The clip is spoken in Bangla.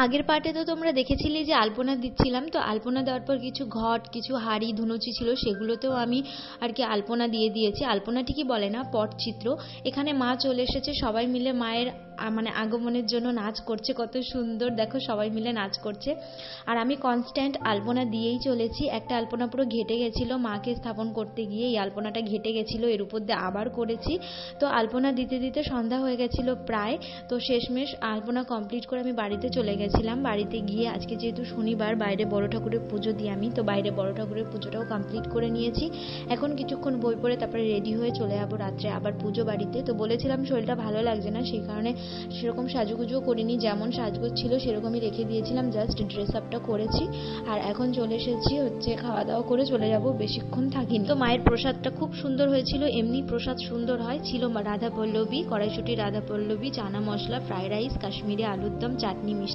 আগের পার্টে তো তোমরা দেখেছিলে যে আলপনা দিচ্ছিলাম, তো আলপনা দেওয়ার পর কিছু ঘট, কিছু হাঁড়ি ধুনুচি ছিল, সেগুলোতেও আমি আর কি আলপনা দিয়ে দিয়েছি। আলপনা ঠিকই বলে না, পটচিত্র। এখানে মা চলে এসেছে, সবাই মিলে মায়ের মানে আগমনের জন্য নাচ করছে। কত সুন্দর দেখো, সবাই মিলে নাচ করছে। আর আমি কনস্ট্যান্ট আলপনা দিয়েই চলেছি। একটা আলপনা পুরো ঘেটে গেছিলো মাকে স্থাপন করতে গিয়ে, এই আলপনাটা ঘেটে গেছিলো, এর উপর দিয়ে আবার করেছি। তো আলপনা দিতে দিতে সন্ধ্যা হয়ে গেছিলো প্রায়। তো শেষমেশ আলপনা কমপ্লিট করে আমি বাড়িতে চলে গেছিলাম। বাড়িতে গিয়ে আজকে যেহেতু শনিবার, বাইরে বড় ঠাকুরের পুজো দিই আমি, তো বাইরে বড় ঠাকুরের পুজোটাও কমপ্লিট করে নিয়েছি। এখন কিছুক্ষণ বই পড়ে তারপরে রেডি হয়ে চলে যাবো রাত্রে আবার পুজো বাড়িতে। তো বলেছিলাম শরীরটা ভালো লাগছে না, সেই কারণে সেরকম সাজুগুজুও করিনি, যেমন সাজগোজ ছিল সেরকমই রেখে দিয়েছিলাম, জাস্ট ড্রেস আপটা করেছি। আর এখন চলে এসেছি হচ্ছে খাওয়া দাওয়া করে চলে যাব, বেশিক্ষণ থাকিনি। তো মায়ের প্রসাদটা খুব সুন্দর হয়েছিল, এমনি প্রসাদ সুন্দর হয়। ছিল রাধা পল্লবী, কড়াইশুঁটি রাধা পল্লবী, চানা মশলা, ফ্রাইড রাইস, কাশ্মীরি আলুর দম, চাটনি, মিষ্টি।